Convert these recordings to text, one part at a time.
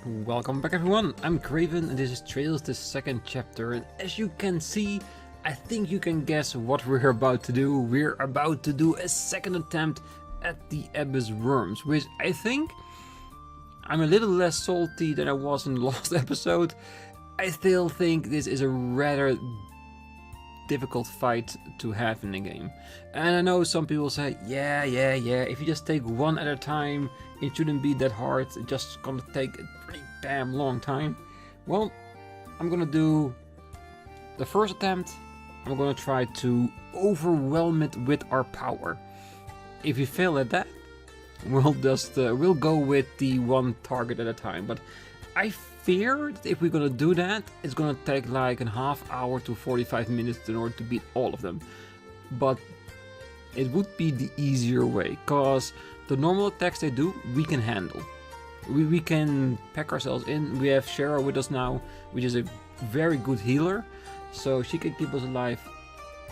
Welcome back everyone, I'm Craven and this is Trails, the second chapter, and as you can see, I think you can guess what we're about to do. We're about to do a second attempt at the Abyss Worms, which I think I'm a little less salty than I was in the last episode. I still think this is a rather difficult fight to have in the game. And I know some people say, yeah, if you just take one at a time, it shouldn't be that hard, it's just gonna take a pretty damn long time. Well, I'm gonna do the first attempt. I'm gonna try to overwhelm it with our power. If you fail at that, we'll go with the one target at a time. But I fear that if we're gonna do that, it's gonna take like a half hour to 45 minutes in order to beat all of them. But it would be the easier way, cause the normal attacks they do, we can handle. We can pack ourselves in. We have Shara with us now, which is a very good healer, so she can keep us alive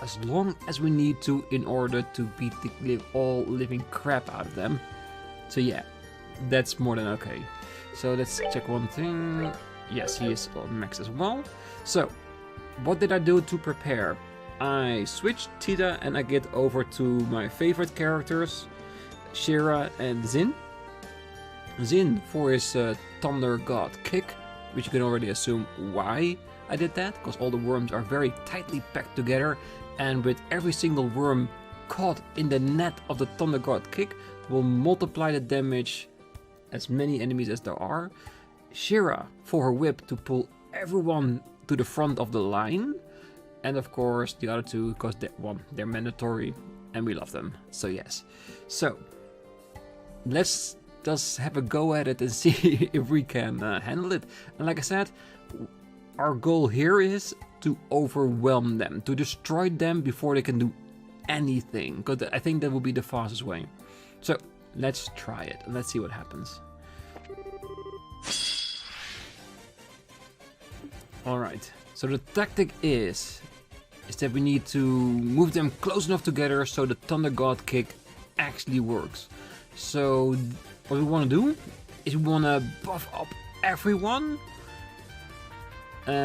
as long as we need to in order to beat all living crap out of them. So yeah, that's more than okay. So let's check one thing. Yes, he is on max as well. So, what did I do to prepare? I switched Tita and I get over to my favorite characters, Shira and Zin. Zin for his Thunder God kick, which you can already assume why I did that, because all the worms are very tightly packed together, and with every single worm caught in the net of the Thunder God kick will multiply the damage as many enemies as there are. Shira for her whip to pull everyone to the front of the line, and of course the other two because they're mandatory and we love them. So yes, so let's just have a go at it and see if we can handle it. And like I said, our goal here is to overwhelm them, to destroy them before they can do anything, because I think that will be the fastest way. So let's try it and let's see what happens. Alright, so the tactic is that we need to move them close enough together so the Thunder God kick actually works. So what we want to do is we want to buff up everyone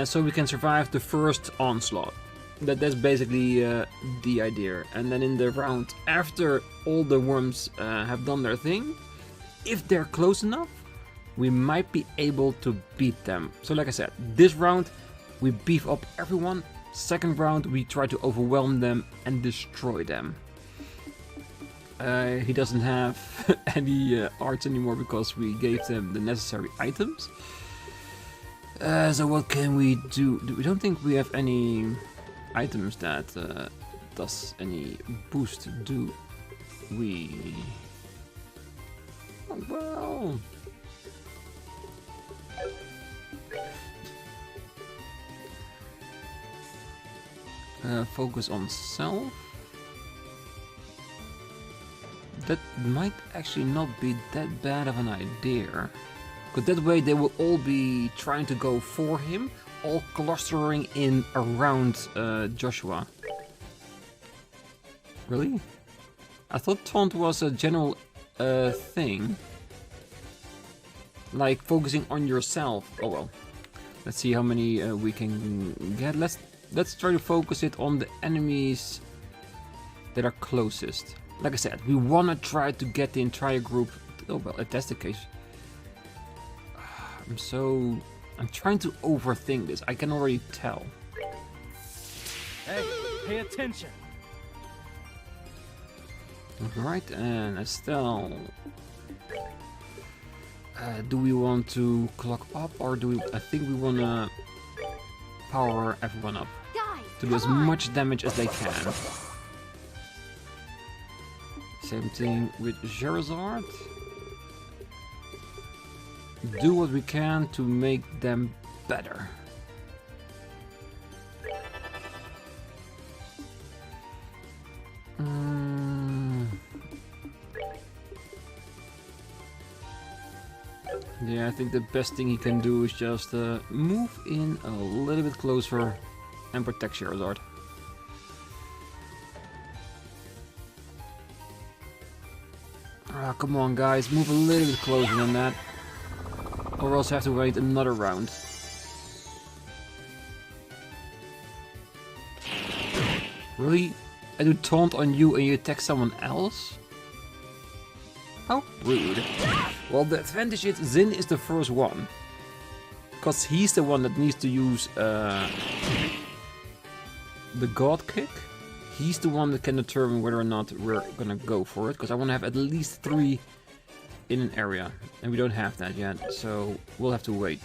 so we can survive the first onslaught. That's basically the idea. And then in the round after all the worms have done their thing, if they're close enough, we might be able to beat them. So like I said, this round we beef up everyone. Second round we try to overwhelm them and destroy them. He doesn't have any arts anymore because we gave them the necessary items. So what can we do? We don't think we have any items that does any boost, do we? Oh, well, focus on self. That might actually not be that bad of an idea, because that way they will all be trying to go for him, all clustering in around Joshua. Really? I thought taunt was a general thing, like focusing on yourself. Oh well, let's see how many we can get. Let's try to focus it on the enemies that are closest. Like I said, we want to try to get the entire group. Oh well, if that's the case. I'm trying to overthink this. I can already tell. Hey, pay attention. Alright, and Estelle. Do we want to clock up or do we? I think we want to power everyone up to do as much damage as they can. Same thing with Charizard. Do what we can to make them better. Yeah, I think the best thing he can do is just move in a little bit closer and protect Charizard. Ah, come on guys, move a little bit closer than that. Or else I have to wait another round. Really? I do taunt on you and you attack someone else? How rude. Well, the advantage is Zin is the first one. Because he's the one that needs to use the God Kick. He's the one that can determine whether or not we're gonna go for it. Because I want to have at least 3 in an area. And we don't have that yet, so we'll have to wait.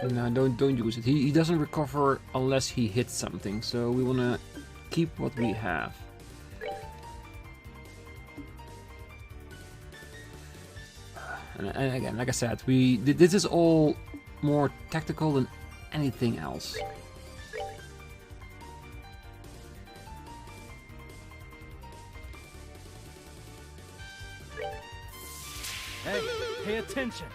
No, don't use it. He doesn't recover unless he hits something, so we wanna keep what we have. And again, like I said, this is all more tactical than anything else. Hey, pay attention.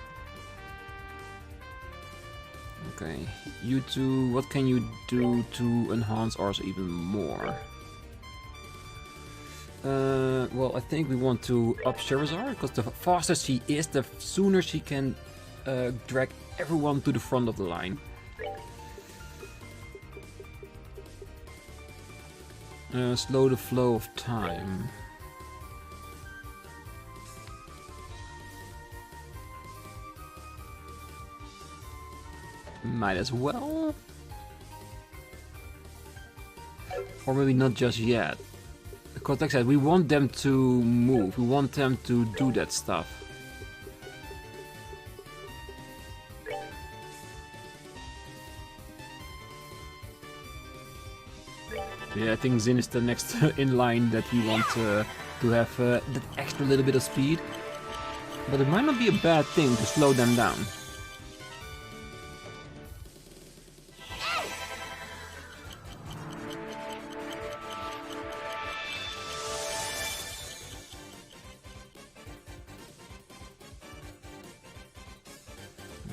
Okay, you two, what can you do to enhance ours even more? Well, I think we want to up Charizard, because the faster she is, the sooner she can drag everyone to the front of the line. Slow the flow of time. Might as well. Or maybe not just yet. Because like I said, we want them to move. We want them to do that stuff. Yeah, I think Zin is the next in line that we want to have that extra little bit of speed. But it might not be a bad thing to slow them down.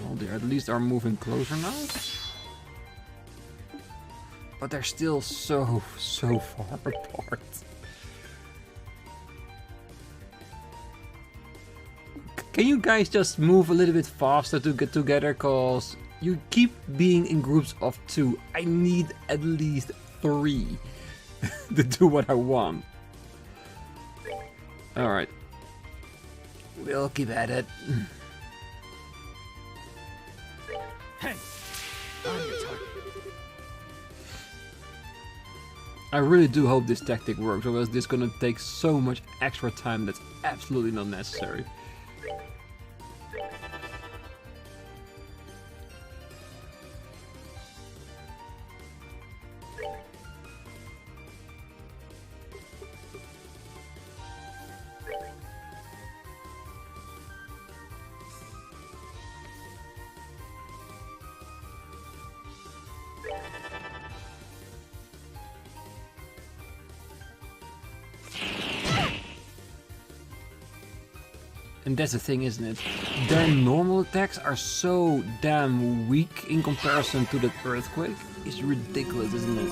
Well, they at least are moving closer now. But they're still so far apart. Can you guys just move a little bit faster to get together? Cause you keep being in groups of 2. I need at least 3 to do what I want. Alright. We'll keep at it. Hey, I'm your target. I really do hope this tactic works, or else this is gonna take so much extra time that's absolutely not necessary. And that's the thing, isn't it? Their normal attacks are so damn weak in comparison to that earthquake. It's ridiculous, isn't it?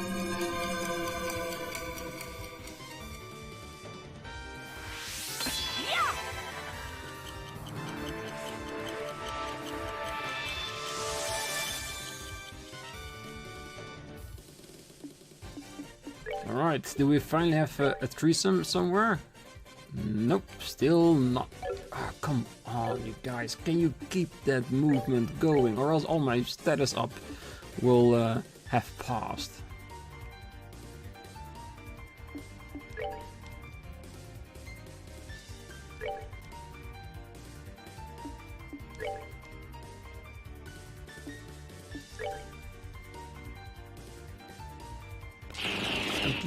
Alright, do we finally have a threesome somewhere? Nope, still not. Oh, come on, you guys. Can you keep that movement going? Or else all my status up will have passed.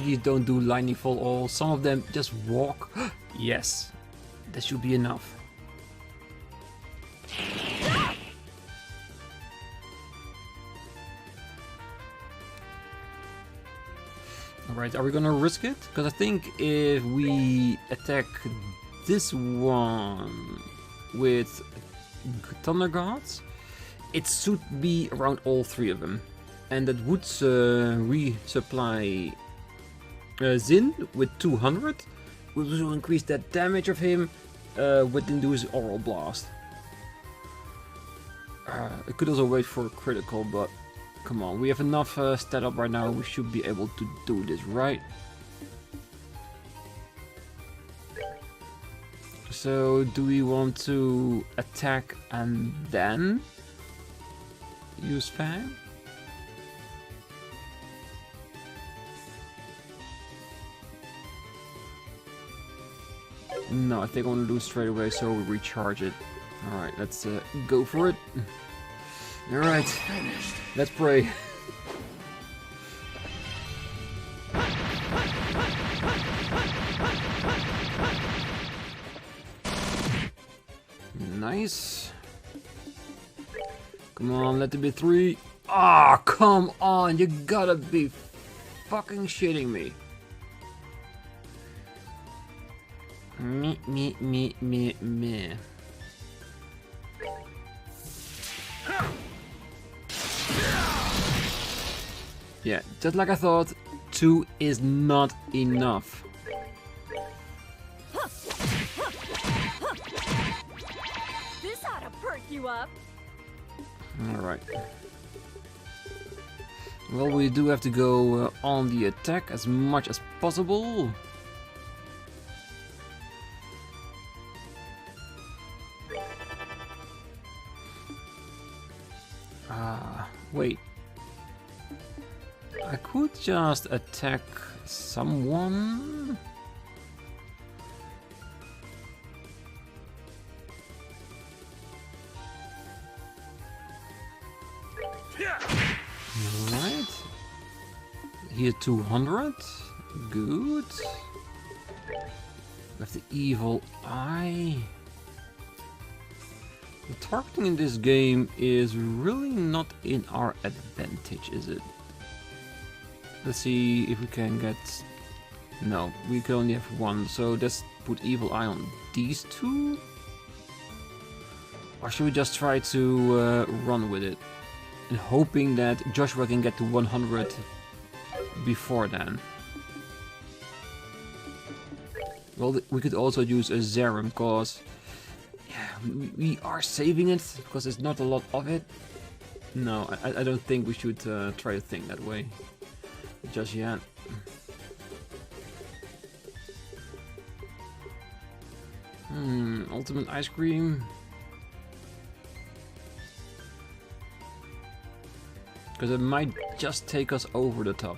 These don't do lightning fall all. Some of them just walk. Yes, that should be enough. Alright, are we gonna risk it? Because I think if we attack this one with Thunder Gods, it should be around all 3 of them. And that would resupply Zin with 200. We will increase that damage of him with Induce Oral Blast. I could also wait for a critical, but come on, we have enough stat up right now. We should be able to do this, right? So, do we want to attack and then use Fang? No, I think I want to do it straight away, so we recharge it. Alright, let's go for it. Alright, let's pray. Nice. Come on, let it be 3. Ah, oh, come on, you gotta be fucking shitting me. Me. Yeah, just like I thought, 2 is not enough. This ought to perk you up. Alright. Well, we do have to go on the attack as much as possible. Wait. I could just attack someone. Alright. Here 200. Good. We have the evil eye. The targeting in this game is really not in our advantage, is it? Let's see if we can get... No, we can only have 1, so let's put evil eye on these 2? Or should we just try to run with it? And hoping that Joshua can get to 100 before then. Well, we could also use a Zerum, because... Yeah, we are saving it, because there's not a lot of it. No, I don't think we should try to think that way. Just yet. Ultimate ice cream. Because it might just take us over the top.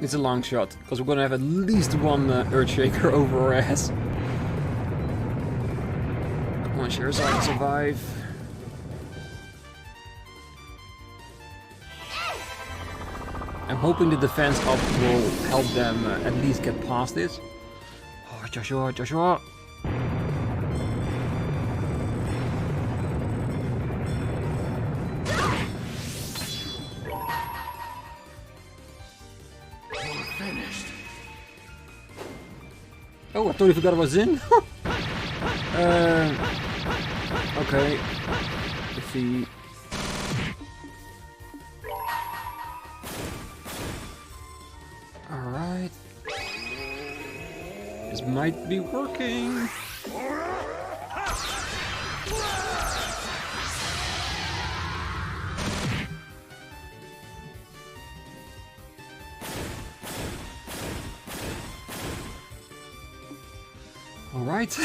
It's a long shot, because we're gonna have at least one Earthshaker over our ass. Come on, Sherazade, survive. I'm hoping the defense up will help them at least get past this. Oh, Joshua! Oh, I totally forgot I was in. Okay. Let's see. Alright. This might be working. Alright.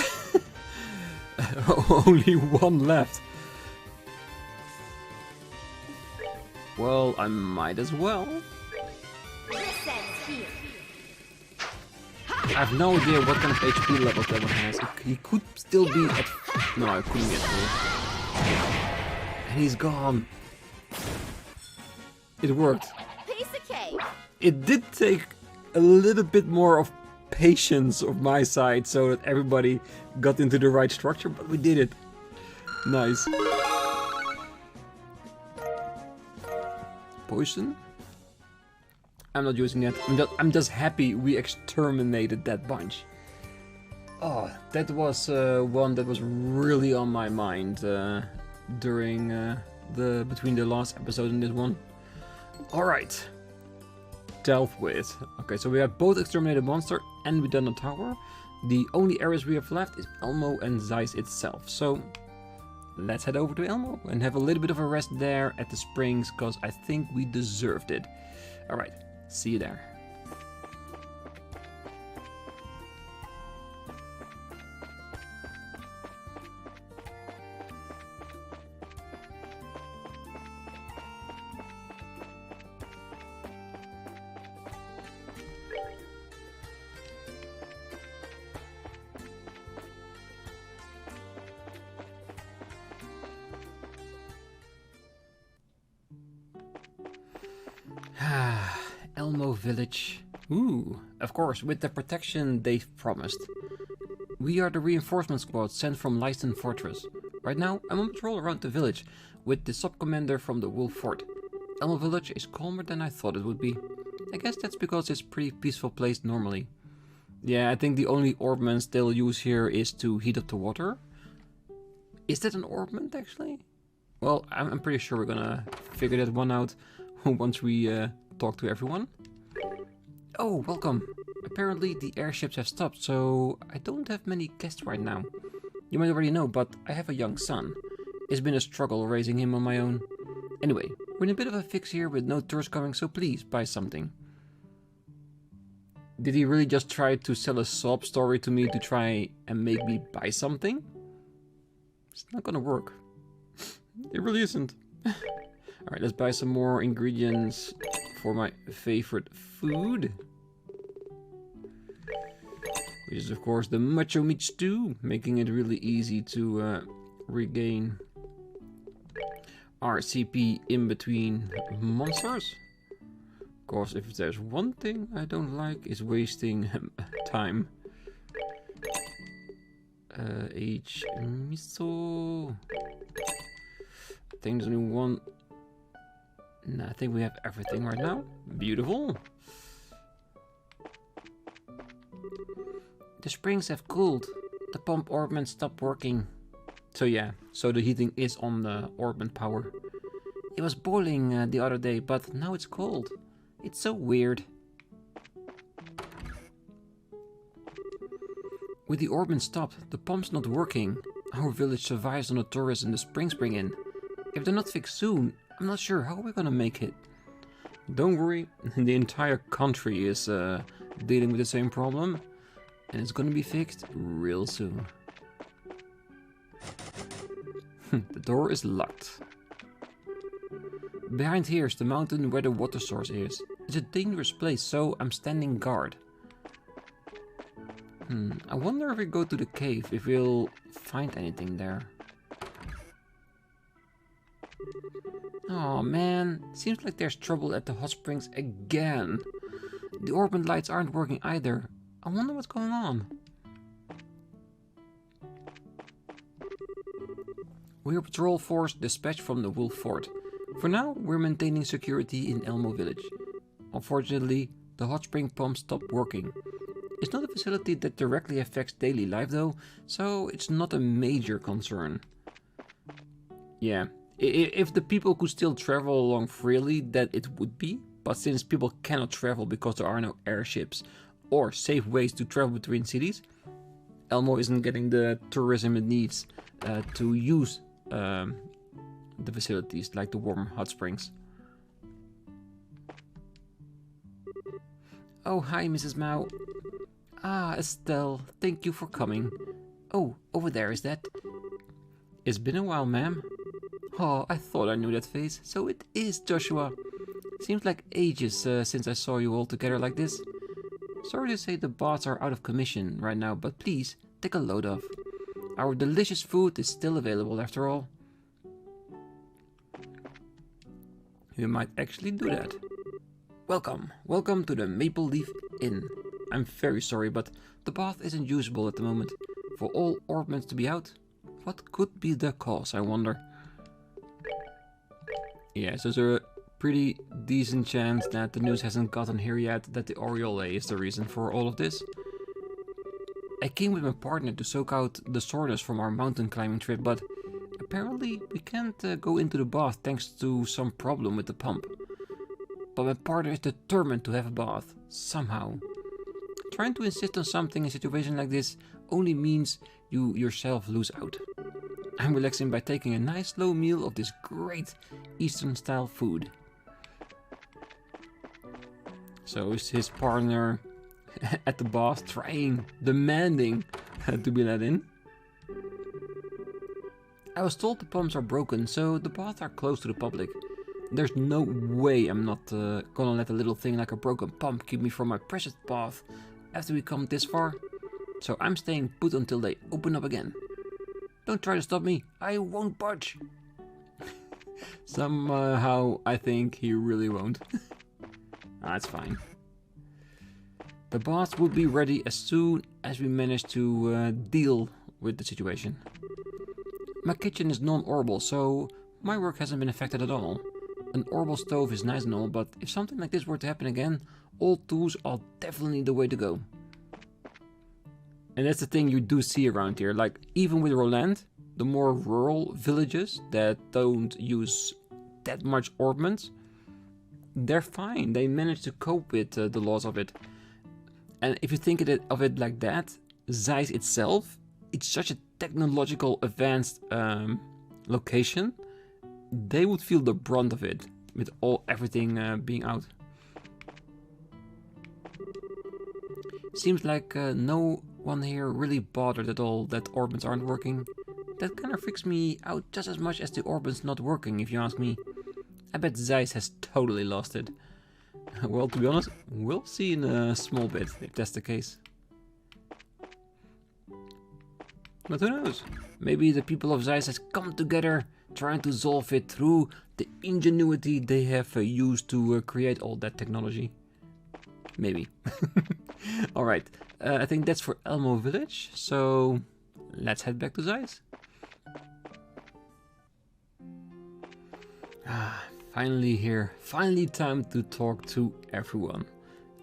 Only 1 left. Well, I might as well. I have no idea what kind of HP levels that one has. He could still be at... No, I couldn't get through. And he's gone. It worked. Piece of cake. It did take a little bit more of patience of my side so that everybody got into the right structure, but we did it. Nice. Poison? I'm not using that. I'm just happy we exterminated that bunch. Oh, that was one that was really on my mind during between the last episode and this one. Alright. Dealt with. Okay, so we have both exterminated monster and we done the tower. The only areas we have left is Elmo and Zeiss itself. So let's head over to Elmo and have a little bit of a rest there at the springs, because I think we deserved it. Alright, see you there. Elmo Village. Ooh, of course, with the protection they've promised. We are the reinforcement squad sent from Leisten Fortress. Right now, I'm on patrol around the village with the sub-commander from the Wolf Fort. Elmo Village is calmer than I thought it would be. I guess that's because it's a pretty peaceful place normally. Yeah, I think the only orbments they'll use here is to heat up the water. Is that an orbment, actually? Well, I'm pretty sure we're gonna figure that one out once we talk to everyone. Oh, welcome. Apparently the airships have stopped, so I don't have many guests right now. You might already know, but I have a young son. It's been a struggle raising him on my own. Anyway, we're in a bit of a fix here with no tours coming, so please buy something. Did he really just try to sell a sob story to me to try and make me buy something? It's not gonna work. It really isn't. Alright, let's buy some more ingredients for my favorite food. Which is of course the macho meat stew, making it really easy to regain our CP in between monsters. Of course, if there's one thing I don't like is wasting time. H miso. I think there's only one. No, I think we have everything right now. Beautiful. The springs have cooled. The pump orbment stopped working. So yeah, so the heating is on the orbment power. It was boiling the other day, but now it's cold. It's so weird. With the orbment stopped, the pump's not working. Our village survives on the tourism the springs bring in. If they're not fixed soon, I'm not sure how we're gonna make it. Don't worry, the entire country is dealing with the same problem. And it's gonna be fixed real soon. The door is locked. Behind here is the mountain where the water source is. It's a dangerous place, so I'm standing guard. I wonder if we go to the cave, if we'll find anything there. Oh man, seems like there's trouble at the hot springs again. The orbit lights aren't working either. I wonder what's going on. We're a patrol force dispatched from the Wolf Fort. For now, we're maintaining security in Elmo Village. Unfortunately, the hot spring pump stopped working. It's not a facility that directly affects daily life though, so it's not a major concern. Yeah, if the people could still travel along freely, then it would be. But since people cannot travel because there are no airships or safe ways to travel between cities, Elmo isn't getting the tourism it needs to use the facilities like the warm hot springs. Oh, hi, Mrs. Mao. Ah, Estelle, thank you for coming. Oh, over there is that. It's been a while, ma'am. Oh, I thought I knew that face. So it is Joshua. Seems like ages since I saw you all together like this. Sorry to say the bots are out of commission right now, but please, take a load off. Our delicious food is still available after all. You might actually do that. Welcome to the Maple Leaf Inn. I'm very sorry, but the bath isn't usable at the moment. For all orbments to be out, what could be the cause, I wonder? Yeah, so there's a pretty decent chance that the news hasn't gotten here yet that the Aureole is the reason for all of this. I came with my partner to soak out the soreness from our mountain climbing trip, but Apparently, we can't go into the bath thanks to some problem with the pump. But my partner is determined to have a bath, somehow. Trying to insist on something in a situation like this only means you yourself lose out. I'm relaxing by taking a nice slow meal of this great Eastern-style food. So is his partner at the bath trying, demanding to be let in? I was told the pumps are broken, so the baths are closed to the public. There's no way I'm not gonna let a little thing like a broken pump keep me from my precious bath after we come this far. So I'm staying put until they open up again. Don't try to stop me, I won't budge. Somehow I think he really won't. That's fine. The baths will be ready as soon as we manage to deal with the situation. My kitchen is non-orbital, so my work hasn't been affected at all. An orbital stove is nice and all, but if something like this were to happen again, all tools are definitely the way to go. And that's the thing you do see around here, like even with Roland, the more rural villages that don't use that much ornaments, they're fine, they manage to cope with the loss of it. And if you think of it like that, Zeiss itself, it's such a technological advanced location, they would feel the brunt of it with everything being out. Seems like no one here really bothered at all that orbits aren't working. That kind of freaks me out just as much as the orbits not working, if you ask me. I bet Zeiss has totally lost it. Well, to be honest, we'll see in a small bit if that's the case. But who knows? Maybe the people of Zeiss has come together trying to solve it through the ingenuity they have used to create all that technology. Maybe. Alright, I think that's for Elmo Village, so let's head back to Zeiss. Finally here, finally time to talk to everyone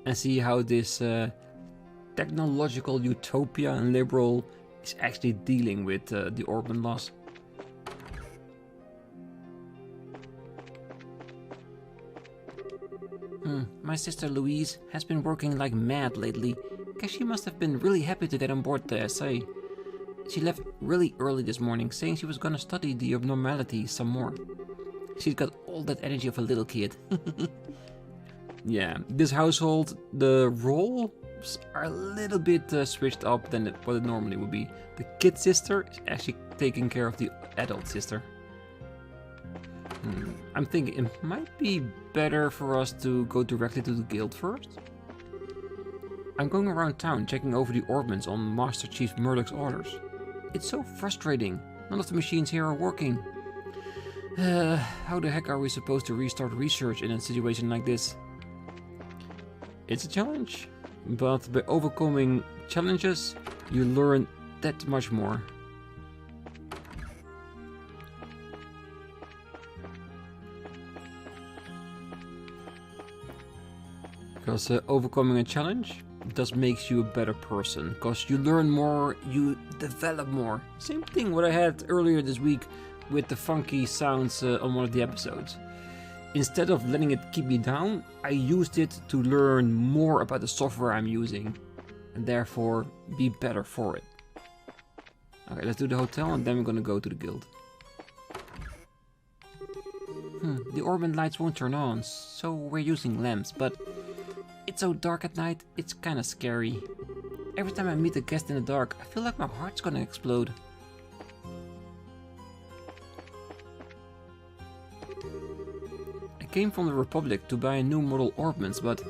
and see how this technological utopia and liberal is actually dealing with the orban loss. My sister Louise has been working like mad lately. Guess she must have been really happy to get on board the SA. She left really early this morning, saying she was gonna study the abnormality some more. She's got all that energy of a little kid. Yeah, this household, the roles are a little bit switched up than what it normally would be. The kid sister is actually taking care of the adult sister. I'm thinking it might be better for us to go directly to the guild first. I'm going around town checking over the ordnance on Master Chief Murdoch's orders. It's so frustrating. None of the machines here are working. How the heck are we supposed to restart research in a situation like this? It's a challenge, but by overcoming challenges, you learn that much more. Because overcoming a challenge does makes you a better person, because you learn more, you develop more. Same thing what I had earlier this week with the funky sounds on one of the episodes. Instead of letting it keep me down, I used it to learn more about the software I'm using and therefore be better for it. Okay, let's do the hotel and then we're gonna go to the guild. The orban lights won't turn on, so we're using lamps, but it's so dark at night, it's kinda scary. Every time I meet a guest in the dark, I feel like my heart's gonna explode. I came from the Republic to buy a new model orbans, but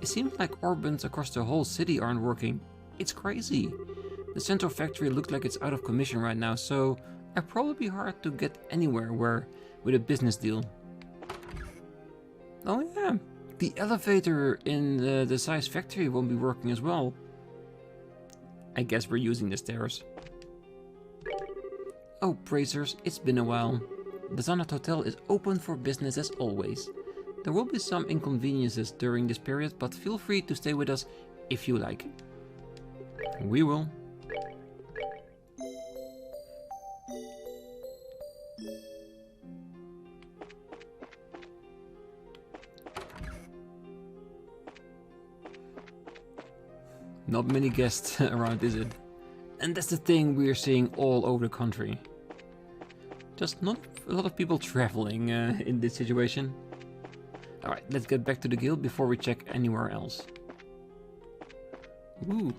it seems like orbans across the whole city aren't working. It's crazy. The central factory looks like it's out of commission right now, so I'd probably be hard to get anywhere with a business deal. Oh yeah, the elevator in the Zeiss factory won't be working as well. I guess we're using the stairs. Oh, Brazers, it's been a while. The Zanat Hotel is open for business as always. There will be some inconveniences during this period, but feel free to stay with us if you like. We will. Not many guests around, is it? And that's the thing we are seeing all over the country. Just not a lot of people traveling in this situation. Alright, let's get back to the guild before we check anywhere else. Ooh.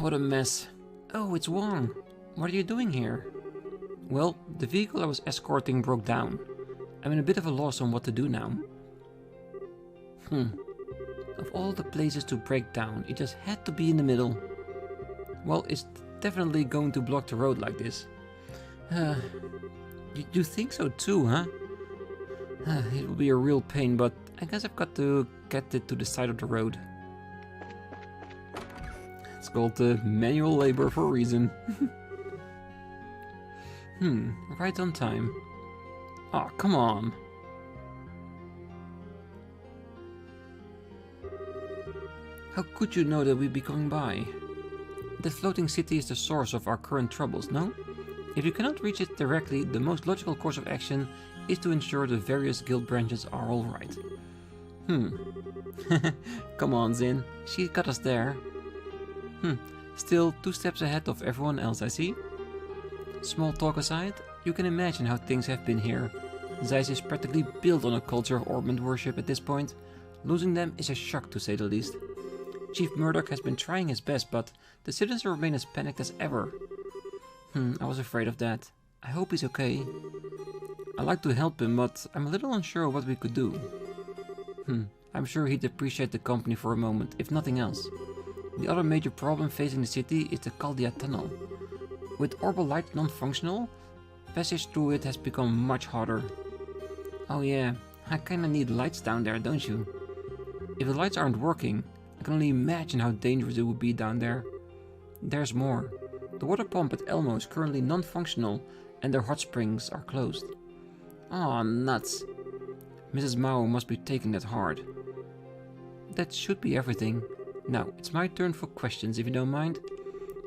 What a mess. Oh, it's Wong. What are you doing here? Well, the vehicle I was escorting broke down. I'm in a bit of a loss on what to do now. Of all the places to break down, it just had to be in the middle. Well, it's definitely going to block the road like this. You think so too, huh? It will be a real pain, but I guess I've got to get it to the side of the road. It's called manual labor for a reason. Right on time. Oh, come on. How could you know that we'd be coming by? The floating city is the source of our current troubles, no? If you cannot reach it directly, the most logical course of action is to ensure the various guild branches are alright. Come on, Zin. She got us there. Still 2 steps ahead of everyone else, I see. Small talk aside, you can imagine how things have been here. Zeiss is practically built on a culture of ornament worship at this point. Losing them is a shock to say the least. Chief Murdoch has been trying his best, but the citizens remain as panicked as ever. I was afraid of that. I hope he's okay. I'd like to help him, but I'm a little unsure what we could do. I'm sure he'd appreciate the company for a moment, if nothing else. The other major problem facing the city is the Caldia Tunnel. With orbital light non-functional, passage through it has become much harder. Oh yeah, I kinda need lights down there, don't you? If the lights aren't working, I can only imagine how dangerous it would be down there. There's more. The water pump at Elmo is currently non-functional and their hot springs are closed. Aw, nuts. Mrs. Mao must be taking that hard. That should be everything. Now, it's my turn for questions if you don't mind.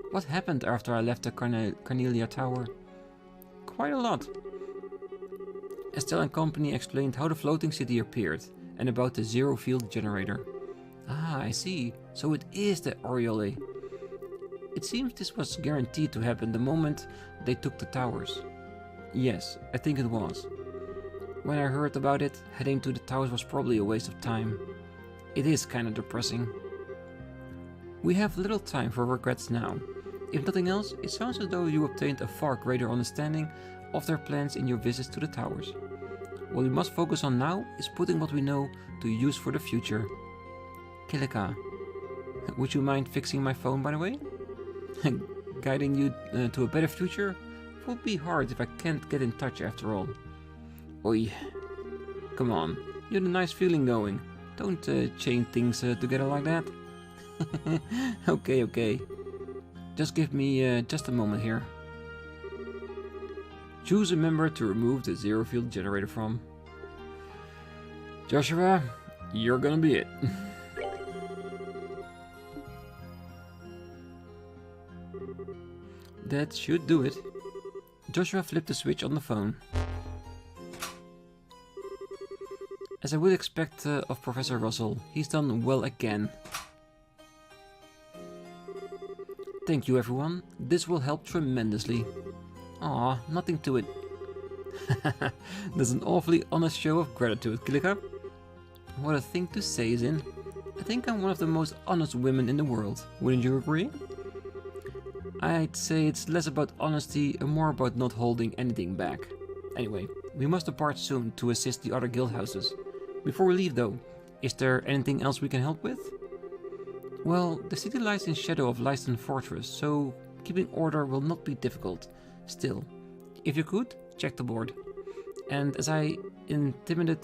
What happened after I left the Carnelia Tower? Quite a lot. Estelle and company explained how the floating city appeared and about the zero field generator. Ah, I see. So it is the Oriole. It seems this was guaranteed to happen the moment they took the towers. Yes, I think it was. When I heard about it, heading to the towers was probably a waste of time. It is kinda depressing. We have little time for regrets now. If nothing else, it sounds as though you obtained a far greater understanding of their plans in your visits to the towers. What we must focus on now is putting what we know to use for the future. Kilika, would you mind fixing my phone, by the way? Guiding you to a better future would be hard if I can't get in touch after all. Oi, come on, you had a nice feeling going. Don't chain things together like that. Okay. Just give me just a moment here. Choose a member to remove the zero field generator from. Joshua, you're gonna be it. That should do it. Joshua flipped the switch on the phone. As I would expect of Professor Russell, he's done well again. Thank you everyone, this will help tremendously. Aw, nothing to it. That's an awfully honest show of gratitude, Kilika. What a thing to say, Zin. I think I'm one of the most honest women in the world, wouldn't you agree? I'd say it's less about honesty and more about not holding anything back. Anyway, we must depart soon to assist the other guild houses. Before we leave though, is there anything else we can help with? Well, the city lies in shadow of Leiston Fortress, so keeping order will not be difficult. Still, if you could, check the board. And as I intimated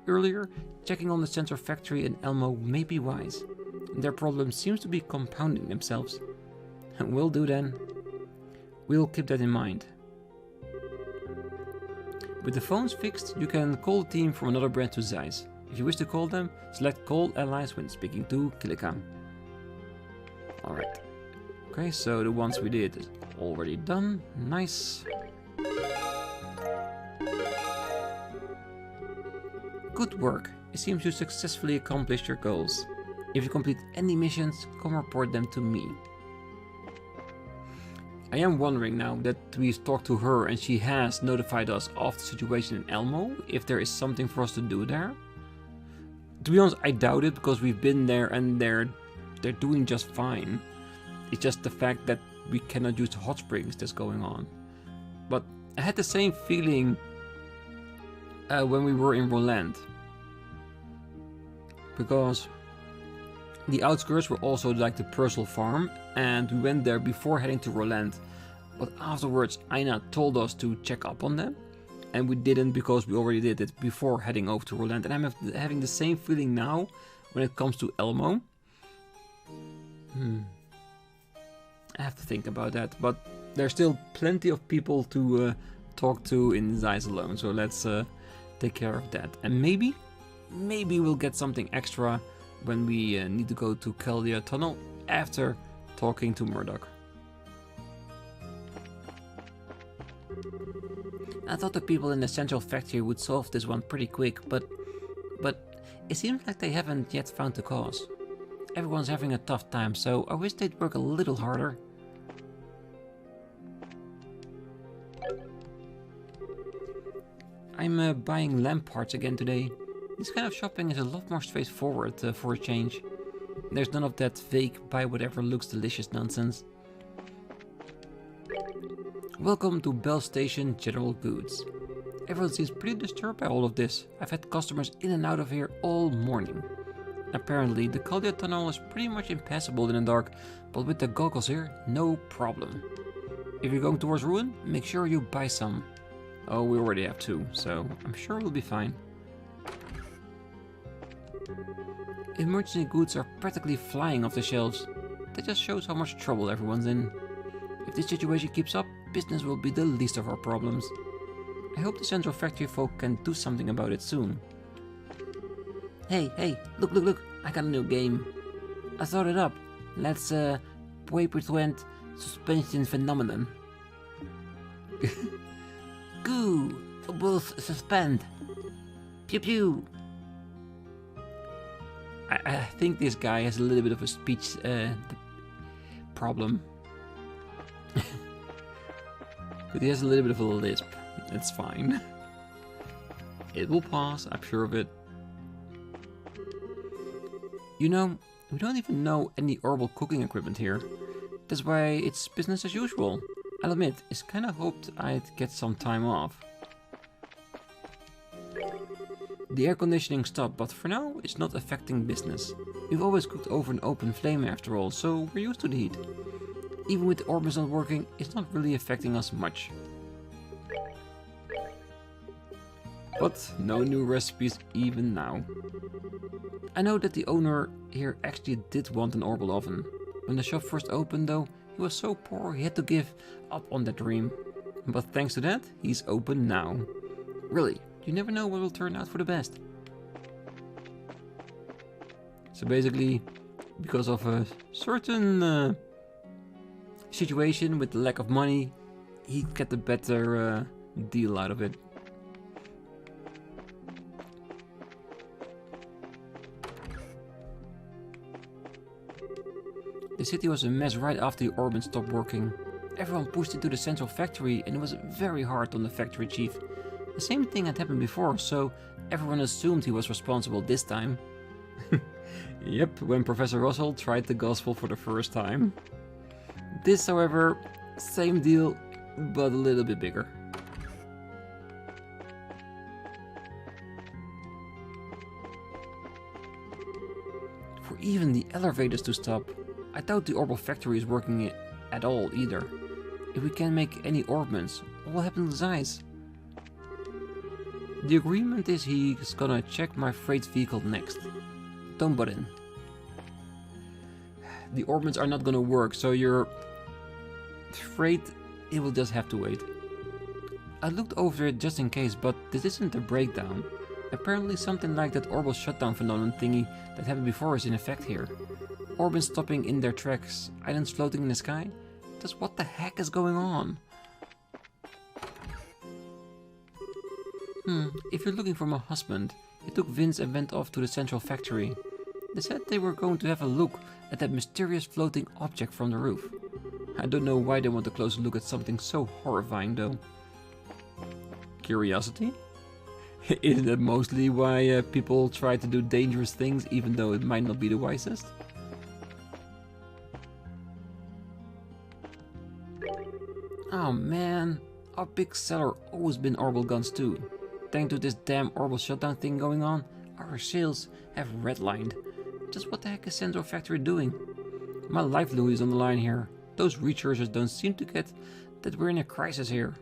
earlier, checking on the sensor factory in Elmo may be wise. Their problem seems to be compounding themselves. Will do then. We'll keep that in mind. With the phones fixed, you can call the team from another branch to Zeiss. If you wish to call them, select Call Allies when speaking to Kilika. Alright. Okay, so the ones we did is already done. Nice. Good work. It seems you successfully accomplished your goals. If you complete any missions, come report them to me. I am wondering now that we've talked to her and she has notified us of the situation in Elmo, if there is something for us to do there. To be honest, I doubt it, because we've been there and they're doing just fine. It's just the fact that we cannot use the hot springs that's going on. But I had the same feeling when we were in Roland. Because the outskirts were also like the Purcell farm, and we went there before heading to Roland. But afterwards Aina told us to check up on them, and we didn't because we already did it before heading over to Roland. And I'm having the same feeling now when it comes to Elmo. I have to think about that, but there's still plenty of people to talk to in Zeiss alone, so let's take care of that. And maybe we'll get something extra when we need to go to Caldia Tunnel after talking to Murdoch. I thought the people in the central factory would solve this one pretty quick, but it seems like they haven't yet found the cause. Everyone's having a tough time, so I wish they'd work a little harder. I'm buying lamp parts again today. This kind of shopping is a lot more straightforward for a change. There's none of that fake buy whatever looks delicious nonsense. Welcome to Bell Station General Goods. Everyone seems pretty disturbed by all of this. I've had customers in and out of here all morning. Apparently the Caldia Tunnel is pretty much impassable in the dark, but with the goggles here, no problem. If you're going towards Ruin, make sure you buy some. Oh, we already have 2, so I'm sure we'll be fine. Emergency goods are practically flying off the shelves. That just shows how much trouble everyone's in. If this situation keeps up, business will be the least of our problems. I hope the central factory folk can do something about it soon. Hey, look, I got a new game. I thought it up. Let's play pretend suspension phenomenon. Goo, both suspend. Pew pew. I think this guy has a little bit of a speech problem. But he has a little bit of a lisp. It's fine. It will pass, I'm sure of it. You know, we don't even know any herbal cooking equipment here. That's why it's business as usual. I'll admit, it's kinda hoped I'd get some time off. The air conditioning stopped, but for now, it's not affecting business. We've always cooked over an open flame after all, so we're used to the heat. Even with the orbits not working, it's not really affecting us much. But no new recipes even now. I know that the owner here actually did want an orbital oven. When the shop first opened though, he was so poor he had to give up on that dream. But thanks to that, he's open now. Really, you never know what will turn out for the best. So basically, because of a certain situation with the lack of money, he got a better deal out of it. The city was a mess right after the Orban stopped working. Everyone pushed into the central factory and it was very hard on the factory chief. The same thing had happened before, so everyone assumed he was responsible this time. Yep, when Professor Russell tried the gospel for the first time. This, however, same deal, but a little bit bigger. For even the elevators to stop. I doubt the Orbital factory is working at all either. If we can't make any orbments, what will happen to Zeiss? The agreement is he's gonna check my freight vehicle next. Don't butt in. The orbments are not gonna work, so your freight, it will just have to wait. I looked over it just in case, but this isn't a breakdown. Apparently something like that orbital shutdown phenomenon thingy that happened before is in effect here. Orbits stopping in their tracks, islands floating in the sky? Just what the heck is going on? If you're looking for my husband, They took Vince and went off to the central factory. They said they were going to have a look at that mysterious floating object from the roof. I don't know why they want a closer look at something so horrifying though. Curiosity? Isn't that mostly why people try to do dangerous things even though it might not be the wisest? Oh man, our big seller always been orbital guns too. Thanks to this damn orbital shutdown thing going on, our sales have redlined. Just what the heck is Central Factory doing? My livelihood is on the line here. Those researchers don't seem to get that we're in a crisis here.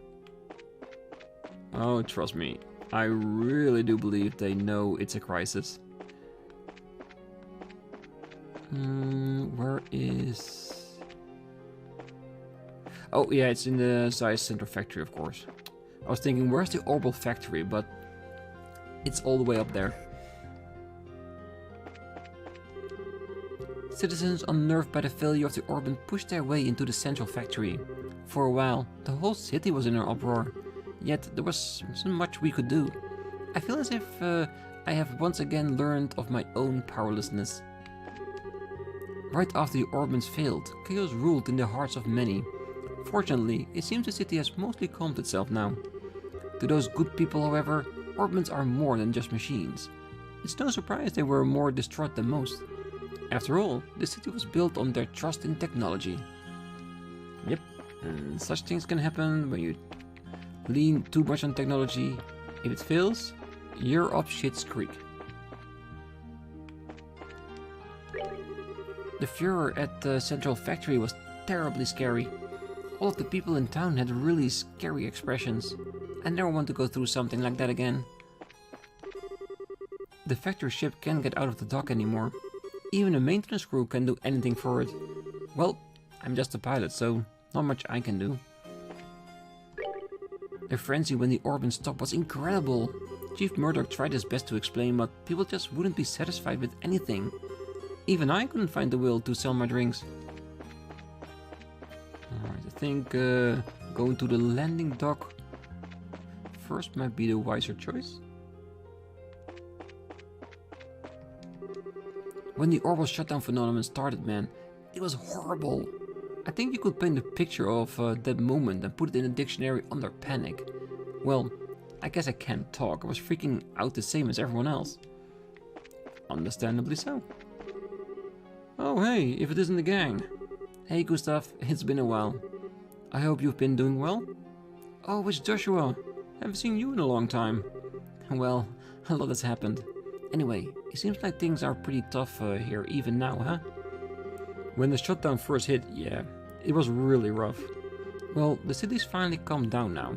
Oh, trust me, I really do believe they know it's a crisis. Where is... Oh yeah, it's in the Zeiss Central Factory, of course. I was thinking, where's the orbital factory? But it's all the way up there. Citizens unnerved by the failure of the Orban pushed their way into the central factory. For a while, the whole city was in an uproar, yet there was so much we could do. I feel as if I have once again learned of my own powerlessness. Right after the Orbans failed, chaos ruled in the hearts of many. Fortunately, it seems the city has mostly calmed itself now. To those good people, however, Orbans are more than just machines. It's no surprise they were more distraught than most. After all, the city was built on their trust in technology. Yep, and such things can happen when you lean too much on technology. If it fails, you're up shit's creek. The Führer at the central factory was terribly scary. All of the people in town had really scary expressions. I never want to go through something like that again. The factory ship can't get out of the dock anymore. Even a maintenance crew can do anything for it. Well, I'm just a pilot, so not much I can do. The frenzy when the Orban stopped was incredible. Chief Murdoch tried his best to explain, but people just wouldn't be satisfied with anything. Even I couldn't find the will to sell my drinks. Alright, I think going to the landing dock first might be the wiser choice. When the orbital shutdown phenomenon started, man, it was horrible. I think you could paint a picture of that moment and put it in a dictionary under panic. Well, I guess I can't talk. I was freaking out the same as everyone else. Understandably so. Oh hey, if it isn't the gang. Hey Gustav, it's been a while. I hope you've been doing well. Oh, it's Joshua. Haven't seen you in a long time. Well, a lot has happened. Anyway, it seems like things are pretty tough here even now, huh? When the shutdown first hit, yeah, it was really rough. Well, the city's finally calmed down now.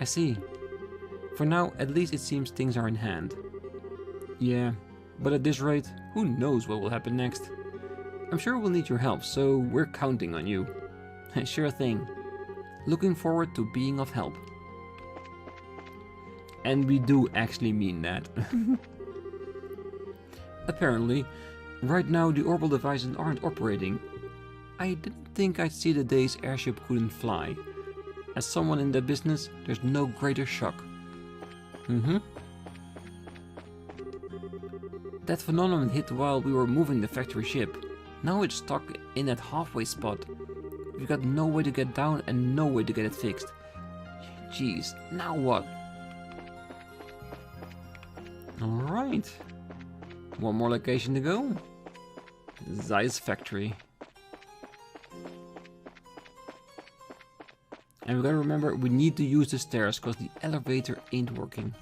I see. For now, at least it seems things are in hand. Yeah, but at this rate, who knows what will happen next? I'm sure we'll need your help, so we're counting on you. Sure thing. Looking forward to being of help. And we do actually mean that. Apparently, right now the orbital devices aren't operating. I didn't think I'd see the days airship couldn't fly. As someone in that business, there's no greater shock. That phenomenon hit while we were moving the factory ship. Now it's stuck in that halfway spot. We've got no way to get down and no way to get it fixed. Jeez, now what? Alright. One more location to go. Zeiss factory. And we gotta remember, we need to use the stairs because the elevator ain't working.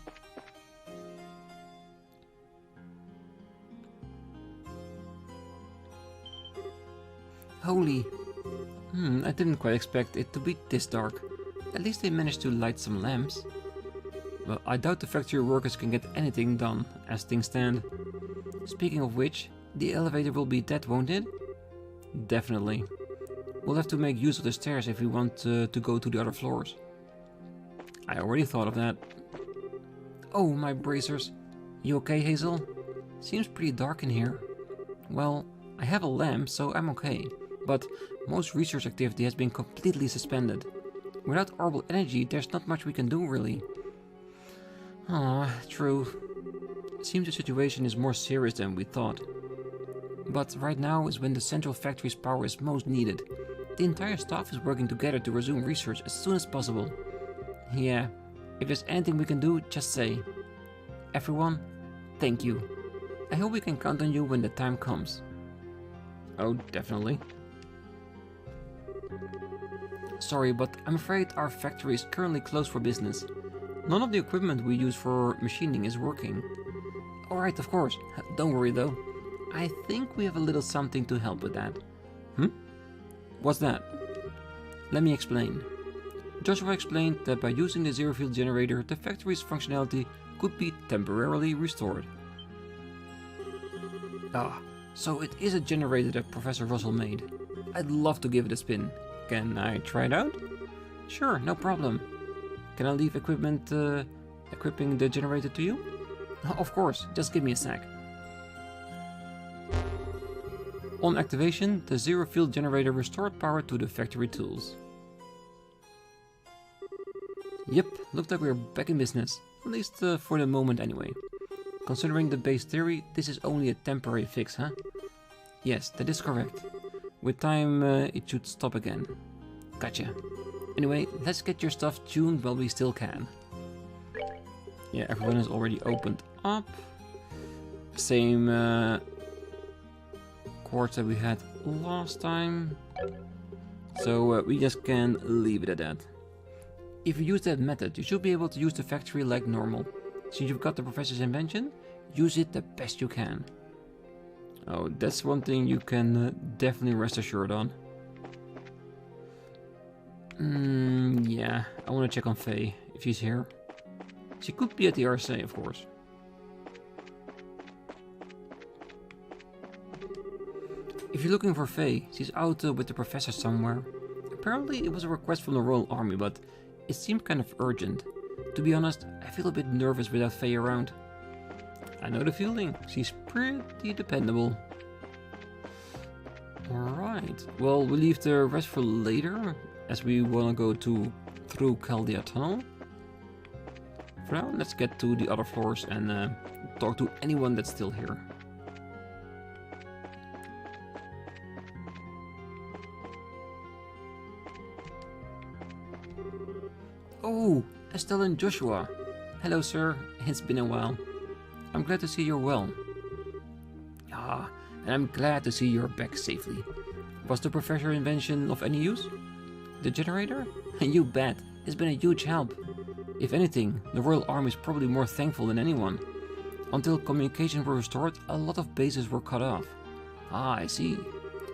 Holy. I didn't quite expect it to be this dark. At least they managed to light some lamps. Well, I doubt the factory workers can get anything done as things stand. Speaking of which, the elevator will be dead, won't it? Definitely. We'll have to make use of the stairs if we want to go to the other floors. I already thought of that. Oh, my bracers. You okay, Hazel? Seems pretty dark in here. Well, I have a lamp, so I'm okay. But most research activity has been completely suspended. Without orbital energy, there's not much we can do, really. Ah, true. It seems the situation is more serious than we thought. But right now is when the central factory's power is most needed. The entire staff is working together to resume research as soon as possible. Yeah, if there's anything we can do, just say. Everyone, thank you. I hope we can count on you when the time comes. Oh, definitely. Sorry, but I'm afraid our factory is currently closed for business. None of the equipment we use for machining is working. Alright, of course. Don't worry though. I think we have a little something to help with that. What's that? Let me explain. Joshua explained that by using the zero field generator, the factory's functionality could be temporarily restored. Ah, so it is a generator that Professor Russell made. I'd love to give it a spin. Can I try it out? Sure, no problem. Can I leave equipping the generator to you? Of course, just give me a sec. On activation, the zero field generator restored power to the factory tools. Yep, looks like we're back in business, at least for the moment anyway. Considering the base theory, this is only a temporary fix, huh? Yes, that is correct. With time, it should stop again. Gotcha. Anyway, let's get your stuff tuned while we still can. Yeah, everyone has already opened up. Same chords that we had last time. So we just can leave it at that. If you use that method, you should be able to use the factory like normal. Since you've got the professor's invention, use it the best you can. Oh, that's one thing you can definitely rest assured on. Yeah, I want to check on Faye, if she's here. She could be at the RSA, of course. If you're looking for Faye, she's out with the professor somewhere. Apparently it was a request from the Royal Army, but it seemed kind of urgent. To be honest, I feel a bit nervous without Faye around. I know the feeling, she's pretty dependable. Alright, well, we'll leave the rest for later, as we want to go through Chaldea Tunnel. For now, let's get to the other floors and talk to anyone that's still here. Oh, Estelle and Joshua. Hello, sir. It's been a while. I'm glad to see you're well. Ah, and I'm glad to see you're back safely. Was the professor invention of any use? The generator? You bet. It's been a huge help. If anything, the Royal Army is probably more thankful than anyone. Until communications were restored, a lot of bases were cut off. Ah, I see.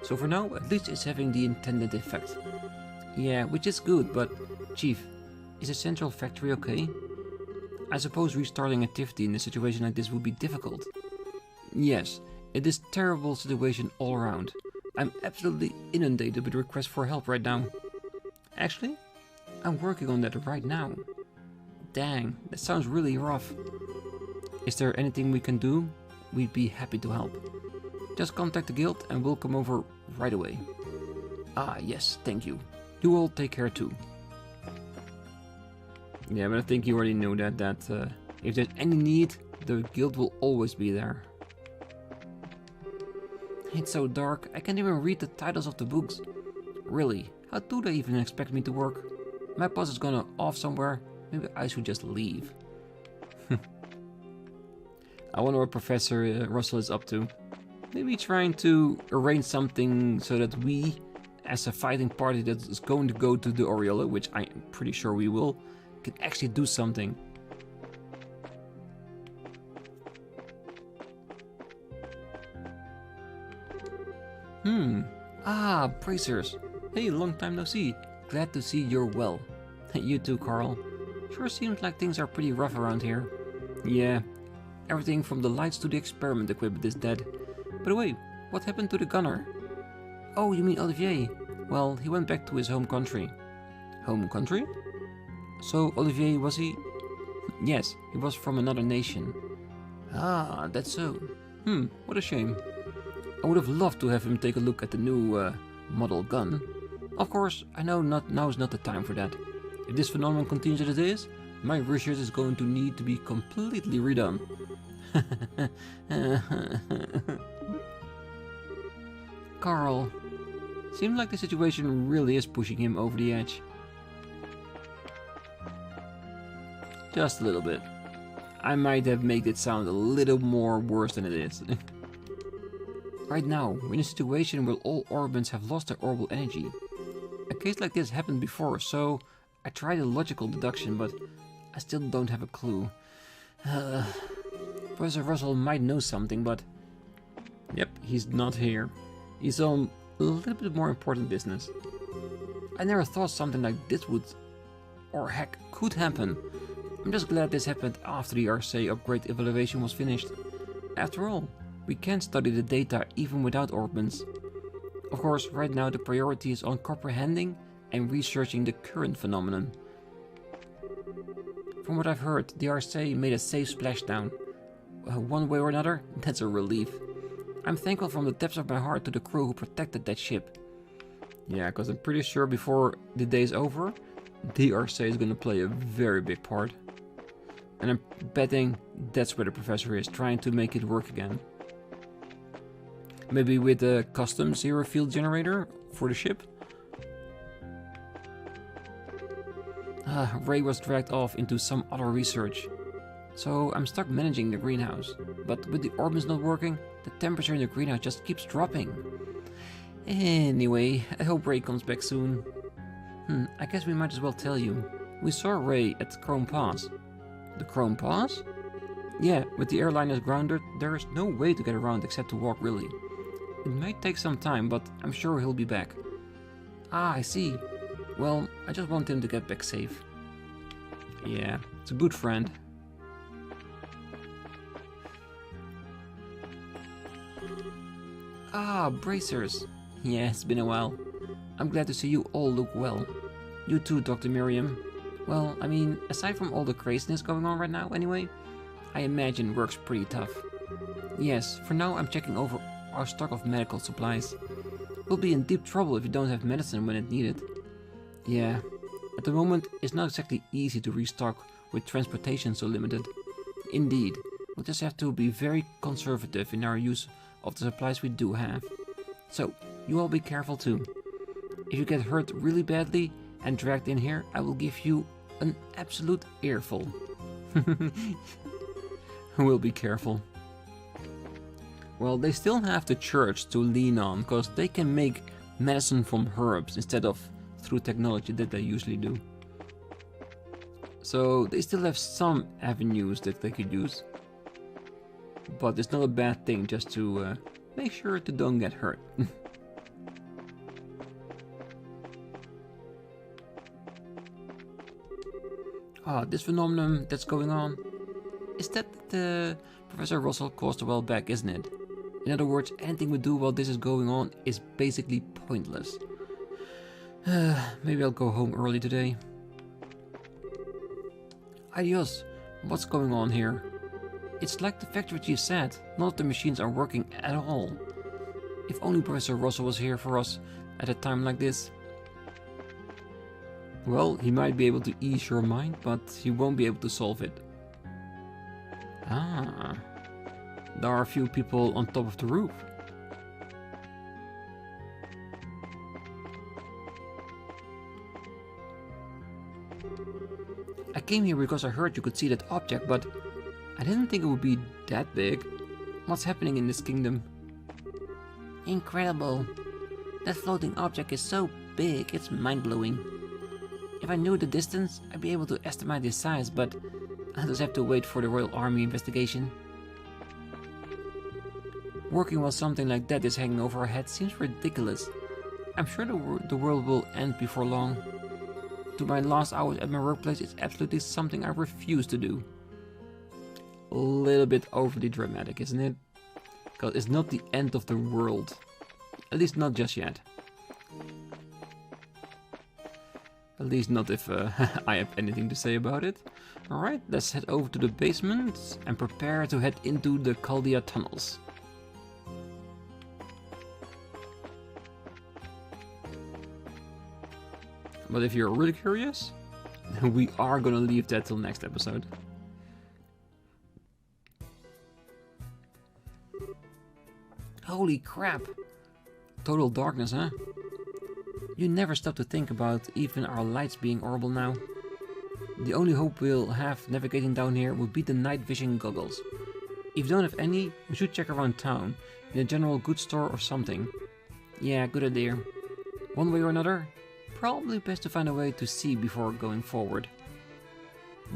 So for now, at least it's having the intended effect. Yeah, which is good, but... Chief, is the central factory okay? I suppose restarting activity in a situation like this would be difficult. Yes, it is a terrible situation all around. I'm absolutely inundated with requests for help right now. Actually, I'm working on that right now. Dang, that sounds really rough. Is there anything we can do? We'd be happy to help. Just contact the guild and we'll come over right away. Ah, yes, thank you. You all take care too. Yeah, but I think you already know that if there's any need, the guild will always be there. It's so dark, I can't even read the titles of the books. Really, how do they even expect me to work? My boss is gonna off somewhere, maybe I should just leave. I wonder what Professor Russell is up to. Maybe trying to arrange something so that we, as a fighting party that is going to go to the Aureola, which I am pretty sure we will, can actually do something. Ah, bracers. Hey, long time no see. Glad to see you're well. You too, Carl. Sure seems like things are pretty rough around here. Yeah, everything from the lights to the experiment equipment is dead. By the way, what happened to the gunner? Oh, you mean Olivier? Well, he went back to his home country. Home country? So, Olivier, was he? Yes, he was from another nation. Ah, that's so. What a shame. I would have loved to have him take a look at the new model gun. Of course, I know now is not the time for that. If this phenomenon continues as it is, my research is going to need to be completely redone. Carl. Seems like the situation really is pushing him over the edge. Just a little bit. I might have made it sound a little more worse than it is. Right now, we're in a situation where all orbits have lost their orbital energy. A case like this happened before, so I tried a logical deduction, but I still don't have a clue. Professor Russell might know something, but... Yep, he's not here. He's on a little bit more important business. I never thought something like this would, or heck, could happen. I'm just glad this happened after the RSA upgrade evaluation was finished. After all, we can study the data even without orbits. Of course, right now the priority is on comprehending and researching the current phenomenon. From what I've heard, the RSA made a safe splashdown. One way or another, that's a relief. I'm thankful from the depths of my heart to the crew who protected that ship. Yeah, because I'm pretty sure before the day's over, the RSA is going to play a very big part. And I'm betting that's where the professor is, trying to make it work again. Maybe with a custom zero field generator for the ship? Ray was dragged off into some other research. So I'm stuck managing the greenhouse. But with the orbits not working, the temperature in the greenhouse just keeps dropping. Anyway, I hope Ray comes back soon. I guess we might as well tell you. We saw Ray at Chrome Pass. The Chrome Pass? Yeah, with the airliners grounded, there is no way to get around except to walk really. It might take some time, but I'm sure he'll be back. Ah, I see. Well, I just want him to get back safe. Yeah, it's a good friend. Ah, bracers. Yeah, it's been a while. I'm glad to see you all look well. You too, Dr. Miriam. Well, I mean, aside from all the craziness going on right now anyway, I imagine work's pretty tough. Yes, for now I'm checking over our stock of medical supplies. We'll be in deep trouble if you don't have medicine when it's needed. Yeah, at the moment it's not exactly easy to restock with transportation so limited. Indeed, we'll just have to be very conservative in our use of the supplies we do have. So, you all be careful too. If you get hurt really badly and dragged in here, I will give you an absolute earful. We'll be careful. Well, they still have the church to lean on, because they can make medicine from herbs instead of through technology that they usually do. So they still have some avenues that they could use. But it's not a bad thing just to make sure to don't get hurt. This phenomenon that's going on, is that Professor Russell caused a while back, isn't it? In other words, anything we do while this is going on is basically pointless. Maybe I'll go home early today. Adios, what's going on here? It's like the factory chief said, none of the machines are working at all. If only Professor Russell was here for us at a time like this. Well, he might be able to ease your mind, but he won't be able to solve it. Ah, there are a few people on top of the roof. I came here because I heard you could see that object, but I didn't think it would be that big. What's happening in this kingdom? Incredible. That floating object is so big, it's mind-blowing. If I knew the distance, I'd be able to estimate its size, but I'll just have to wait for the Royal Army investigation. Working while something like that is hanging over our heads seems ridiculous. I'm sure the world will end before long. To my last hours at my workplace is absolutely something I refuse to do. A little bit overly dramatic, isn't it? Because it's not the end of the world. At least not just yet. At least not if I have anything to say about it. Alright, let's head over to the basement and prepare to head into the Chaldea tunnels. But if you're really curious, we are gonna leave that till next episode. Holy crap. Total darkness, huh? You never stop to think about even our lights being horrible now. The only hope we'll have navigating down here would be the night vision goggles. If you don't have any, we should check around town, in a general goods store or something. Yeah, good idea. One way or another, probably best to find a way to see before going forward.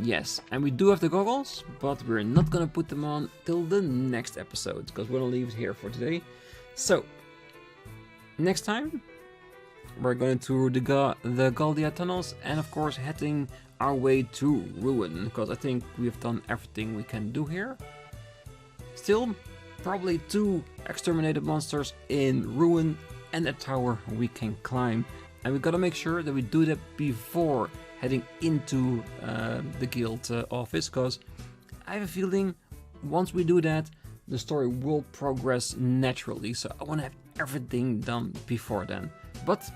Yes, and we do have the goggles, but we're not gonna put them on till the next episode, because we're gonna leave it here for today. So, next time, we're going to the Galdia tunnels, and of course heading our way to Ruin, because I think we've done everything we can do here. Still, probably 2 exterminated monsters in Ruin and a tower we can climb. And we gotta make sure that we do that before heading into the guild office, because I have a feeling once we do that, the story will progress naturally. So I want to have everything done before then. But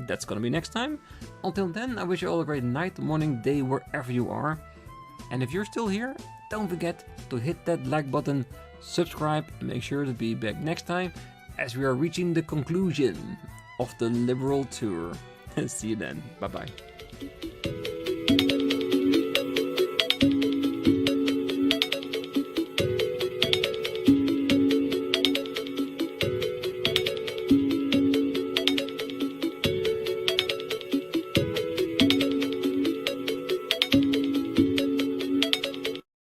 that's gonna be next time. Until then, I wish you all a great night, morning, day, wherever you are. And if you're still here, don't forget to hit that like button, subscribe, and make sure to be back next time as we are reaching the conclusion of the Liberl tour. See you then. Bye bye.